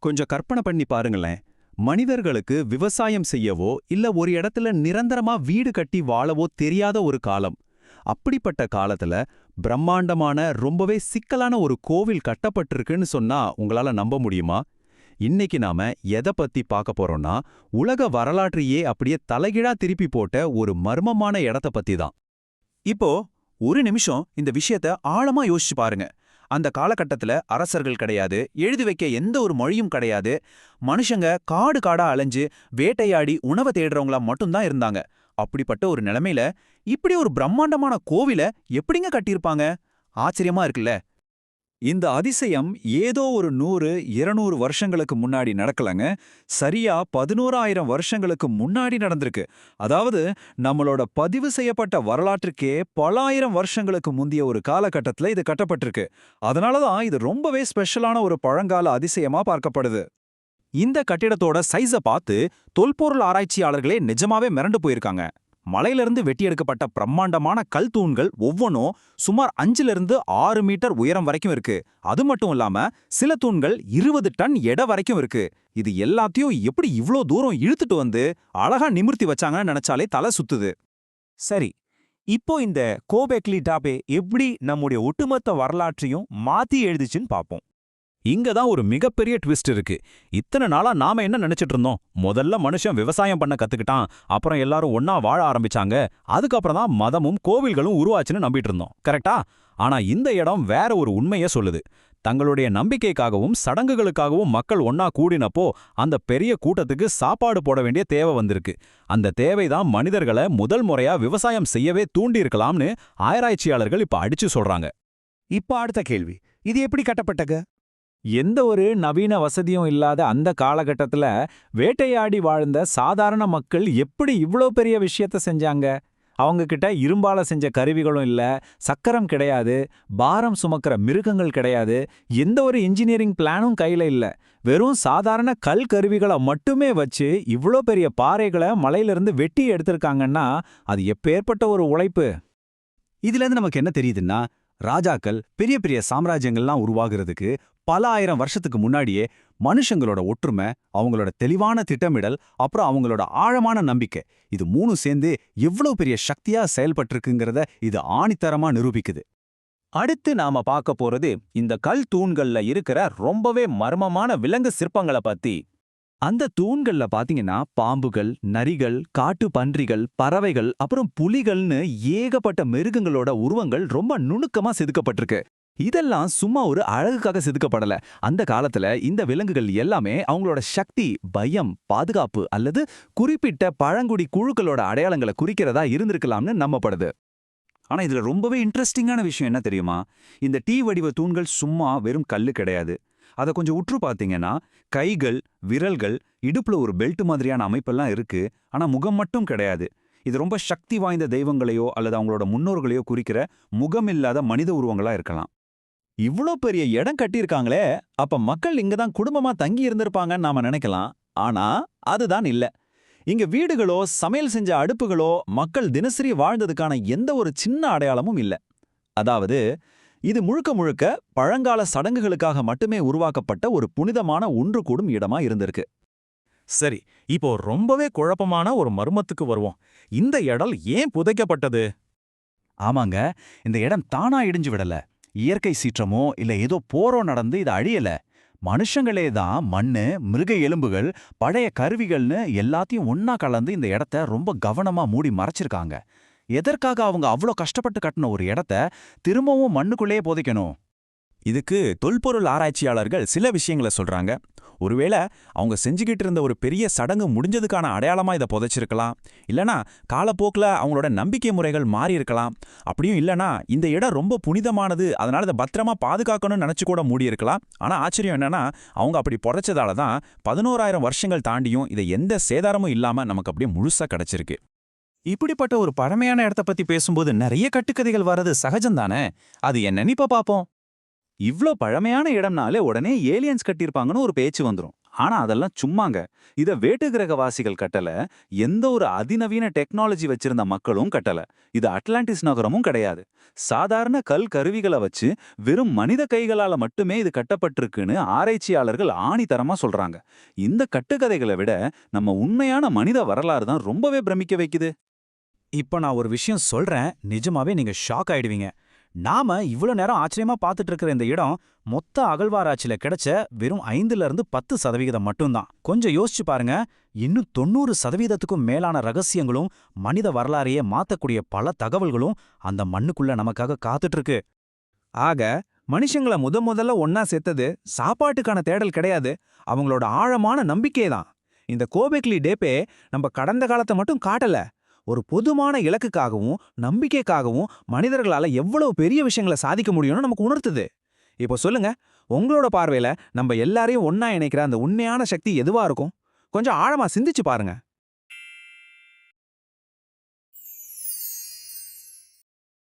கொஞ்சம் கற்பனை பண்ணி பாருங்களேன். மனிதர்களுக்கு விவசாயம் செய்யவோ இல்ல ஒரு இடத்துல நிரந்தரமா வீடு கட்டி வாழவோ தெரியாத ஒரு காலம். அப்படிப்பட்ட காலத்துல பிரம்மாண்டமான ரொம்பவே சிக்கலான ஒரு கோவில் கட்டப்பட்டிருக்குன்னு சொன்னா உங்களால நம்ப முடியுமா? இன்னைக்கு நாம எதை பத்தி பார்க்க போறோம்னா, உலக வரலாற்றையே அப்படியே தலைகீழா திருப்பி போட்ட ஒரு மர்மமான இடத்த பத்தி தான். இப்போ ஒரு நிமிஷம் இந்த விஷயத்த ஆழமா யோசிச்சு பாருங்க. அந்த காலகட்டத்துல அரசர்கள் கிடையாது, எழுதி வைக்க எந்த ஒரு மொழியும் கிடையாது. மனுஷங்க காடு காடா அலைஞ்சு வேட்டையாடி உணவை தேடுறவங்களா மட்டும்தான் இருந்தாங்க. அப்படிப்பட்ட ஒரு நிலைமையில இப்படி ஒரு பிரம்மாண்டமான கோவில எப்படிங்க கட்டியிருப்பாங்க? ஆச்சரியமா இருக்குல்ல. இந்த அதிசயம் ஏதோ ஒரு 100-200 வருஷங்களுக்கு முன்னாடி நடக்கலங்க. சரியா 11,000 வருஷங்களுக்கு முன்னாடி நடந்திருக்கு. அதாவது நம்மளோட பதிவு செய்யப்பட்ட வரலாற்றுக்கே பல ஆயிரம் வருஷங்களுக்கு முந்திய ஒரு காலகட்டத்துல இது கட்டப்பட்டிருக்கு. அதனாலதான் இது ரொம்பவே ஸ்பெஷலான ஒரு பழங்கால அதிசயமா பார்க்கப்படுது. இந்த கட்டிடத்தோட சைஸ பார்த்து தொல்பொருள் ஆராய்ச்சியாளர்களே நிஜமாவே மிரண்டு போயிருக்காங்க. மலையிலிருந்து வெட்டி எடுக்கப்பட்ட பிரம்மாண்டமான கல் தூண்கள் ஒவ்வொன்றும் சுமார் 5-6 மீட்டர் உயரம் வரைக்கும் இருக்கு. அது மட்டும் இல்லாம சில தூண்கள் 20 டன் எடை வரைக்கும் இருக்கு. இது எல்லாத்தையும் எப்படி இவ்ளோ தூரம் இழுத்துட்டு வந்து அழகா நிமிர்த்தி வச்சாங்கன்னு நினைச்சாலே தலை சுத்துது. சரி, இப்போ இந்த கோபெக்லி டாபே எப்படி நம்முடைய ஒட்டுமொத்த வரலாற்றையும் மாத்தி எழுதுச்சுன்னு பாப்போம். இங்க தான் ஒரு மிகப்பெரிய ட்விஸ்ட் இருக்கு. இத்தனை நாளா நாம என்ன நினைச்சிட்டு இருந்தோம்? முதல்ல மனுஷன் விவசாயம் பண்ண கத்துக்கிட்டான், அப்புறம் எல்லாரும் ஒன்னா வாழ ஆரம்பிச்சாங்க, அதுக்கப்புறம் தான் மதமும் கோவில்களும் உருவாச்சுன்னு நம்பிட்டு இருந்தோம். கரெக்டா? ஆனா இந்த இடம் வேற ஒரு உண்மைய சொல்லுது. தங்களுடைய நம்பிக்கைக்காகவும் சடங்குகளுக்காகவும் மக்கள் ஒன்னா கூடினப்போ அந்த பெரிய கூட்டத்துக்கு சாப்பாடு போட வேண்டிய தேவை வந்திருக்கு. அந்த தேவைதான் மனிதர்களை முதல் முறையா விவசாயம் செய்யவே தூண்டியிருக்கலாம்னு ஆராய்ச்சியாளர்கள் இப்ப அடிச்சு சொல்றாங்க. இப்ப அடுத்த கேள்வி, இது எப்படி கட்டப்பட்டக? எந்த ஒரு நவீன வசதியும் இல்லாத அந்த காலகட்டத்துல வேட்டையாடி வாழ்ந்த சாதாரண மக்கள் எப்படி இவ்ளோ பெரிய விஷயத்த செஞ்சாங்க? அவங்க கிட்ட இரும்பால செஞ்ச கருவிகளும் இல்ல, சக்கரம் கிடையாது, பாரம் சுமக்கிற மிருகங்கள் கிடையாது, எந்த ஒரு இன்ஜினியரிங் பிளானும் கையில இல்ல. வெறும் சாதாரண கல் கருவிகளை மட்டுமே வச்சு இவ்ளோ பெரிய பாறைகளை மலையிலிருந்து வெட்டி எடுத்திருக்காங்கன்னா அது எப்பேற்பட்ட ஒரு உழைப்பு! இதுல இருந்து நமக்கு என்ன தெரியுதுன்னா, ராஜாக்கள் பெரிய பெரிய சாம்ராஜ்யங்கள்லாம் உருவாகிறதுக்கு பல ஆயிரம் வருஷத்துக்கு முன்னாடியே மனுஷங்களோட ஒற்றுமை, அவங்களோட தெளிவான திட்டமிடல், அப்புறம் அவங்களோட ஆழமான நம்பிக்கை, இது மூணு சேர்ந்து எவ்வளவு பெரிய சக்தியா செயல்பட்டிருக்குங்கிறத இது ஆணித்தரமா நிரூபிக்குது. அடுத்து நாம பார்க்க போறது இந்த கல் தூண்கள்ல இருக்கிற ரொம்பவே மர்மமான விலங்கு சிற்பங்களை பத்தி. அந்த தூண்கள்ல பாத்தீங்கன்னா பாம்புகள், நரிகள், காட்டு பன்றிகள், பறவைகள், அப்புறம் புலிகள்னு ஏகப்பட்ட மிருகங்களோட உருவங்கள் ரொம்ப நுணுக்கமா செதுக்கப்பட்டிருக்கு. இதெல்லாம் சும்மா ஒரு அழகுக்காக செதுக்கப்படல. அந்த காலத்துல இந்த விலங்குகள் எல்லாமே அவங்களோட சக்தி, பயம், பாதுகாப்பு அல்லது குறிப்பிட்ட பழங்குடி குழுக்களோட அடையாளங்களை குறிக்கிறதா இருந்திருக்கலாம்னு நம்பப்படுது. ஆனா இதுல ரொம்பவே இன்ட்ரெஸ்டிங்கான விஷயம் என்ன தெரியுமா? இந்த டி வடிவ தூண்கள் சும்மா வெறும் கல்லு கிடையாது. அதை கொஞ்சம் உற்று பார்த்தீங்கன்னா கைகள், விரல்கள், இடுப்புல ஒரு பெல்ட் மாதிரியான அமைப்பெல்லாம் இருக்கு. ஆனா முகம் மட்டும் கிடையாது. இது ரொம்ப சக்தி வாய்ந்த தெய்வங்களையோ அல்லது அவங்களோட முன்னோர்களையோ குறிக்கிற முகமில்லாத மனித உருவங்களா இருக்கலாம். இவ்ளோ பெரிய இடம் கட்டியிருக்காங்களே, அப்ப மக்கள் இங்கதான் குடும்பமா தங்கி இருந்திருப்பாங்கன்னு நாம நினைக்கலாம். ஆனா அதுதான் இல்ல. இங்க வீடுகளோ, சமையல் செஞ்ச அடுப்புகளோ, மக்கள் தினசரி வாழ்ந்ததுக்கான எந்த ஒரு சின்ன அடையாளமும் இல்ல. அதாவது இது முழுக்க முழுக்க பழங்கால சடங்குகளுக்காக மட்டுமே உருவாக்கப்பட்ட ஒரு புனிதமான ஒன்று கூடும் இடமா இருந்திருக்கு. சரி, இப்போ ரொம்பவே குழப்பமான ஒரு மர்மத்துக்கு வருவோம். இந்த இடம் ஏன் புதைக்கப்பட்டது? ஆமாங்க, இந்த இடம் தானா இடிஞ்சு விடல. இயற்கை சீற்றமோ இல்ல ஏதோ போரோ நடந்து இது அழியல. மனுஷங்களே தான் மண்ணு, மிருக எலும்புகள், பழைய கருவிகள்னு எல்லாத்தையும் ஒன்னா கலந்து இந்த இடத்த ரொம்ப கவனமா மூடி மறைச்சிருக்காங்க. எதற்காக அவங்க அவ்வளோ கஷ்டப்பட்டு கட்டின ஒரு இடத்த திரும்பவும் மண்ணுக்குள்ளேயே புதைக்கணும்? இதுக்கு தொல்பொருள் ஆராய்ச்சியாளர்கள் சில விஷயங்களை சொல்றாங்க. ஒருவேளை அவங்க செஞ்சுக்கிட்டு இருந்த ஒரு பெரிய சடங்கு முடிஞ்சதுக்கான அடையாளமா இதை புதைச்சிருக்கலாம். இல்லனா காலப்போக்கில் அவங்களோட நம்பிக்கை முறைகள் மாறி இருக்கலாம். அப்படியும் இல்லனா இந்த இடம் ரொம்ப புனிதமானது, அதனால இதை பத்திரமா பாதுகாக்கணும்னு நினைச்சு கூட மூடி இருக்கலாம். ஆனா ஆச்சரியம் என்னன்னா, அவங்க அப்படி புதைச்சதால தான் 11,000 வருஷங்கள் தாண்டியும் இதை எந்த சேதாரமும் இல்லாம நமக்கு அப்படியே முழுசா கிடைச்சிருக்கு. இப்படிப்பட்ட ஒரு பழமையான இடத்த பத்தி பேசும்போது நிறைய கட்டுக்கதைகள் வர்றது சகஜம்தானே. அது என்னன்னு இப்ப பாப்போம். இவ்ளோ பழமையான இடம்னாலே உடனே ஏலியன்ஸ் கட்டியிருப்பாங்கன்னு ஒரு பேச்சு வந்துரும். ஆனா அதெல்லாம் சும்மாங்க. இத வேட்டுக்கிரகவாசிகள் கட்டல, எந்த ஒரு அதிநவீன டெக்னாலஜி வச்சிருந்த மக்களும் கட்டல. இது அட்லாண்டிஸ் நகரமும் கிடையாது. சாதாரண கல் கருவிகளை வச்சு வெறும் மனித கைகளால மட்டுமே இது கட்டப்பட்டிருக்குன்னு ஆராய்ச்சியாளர்கள் ஆணித்தரமா சொல்றாங்க. இந்த கட்டுக்கதைகளை விட நம்ம உண்மையான மனித வரலாறு தான் ரொம்பவே பிரமிக்க வைக்குது. இப்ப நான் ஒரு விஷயம் சொல்றேன், நிஜமாவே நீங்க ஷாக் ஆயிடுவீங்க. நாம இவ்ளோ நேரம் ஆச்சரியமா பார்த்துட்டு இருக்கிற இந்த இடம் மொத்த அகழ்வாராய்ச்சியில கிடைச்ச வெறும் 5-10% மட்டும்தான். கொஞ்சம் யோசிச்சு பாருங்க, இன்னும் 90%க்கும் மேலான ரகசியங்களும் மனித வரலாறையே மாத்தக்கூடிய பல தகவல்களும் அந்த மண்ணுக்குள்ள நமக்காக காத்துட்டு இருக்கு. ஆக மனுஷங்கள முதல்ல ஒன்னா சேர்த்தது சாப்பாட்டுக்கான தேடல் கிடையாது, அவங்களோட ஆழமான நம்பிக்கை தான். இந்த கோபெக்லி டேப்பே நம்ம கடந்த காலத்தை மட்டும் காட்டல, ஒரு பொதுமான இலக்குக்காகவும் நம்பிக்கைக்காகவும் மனிதர்களால எவ்வளவு பெரிய விஷயங்களை சாதிக்க முடியும்னு நமக்கு உணர்த்துது. இப்போ சொல்லுங்க, உங்களோட பார்வையில நம்ம எல்லாரையும் ஒன்னா இணைக்கிற அந்த உண்மையான சக்தி எதுவா இருக்கும்? கொஞ்சம் ஆழமா சிந்திச்சு பாருங்க.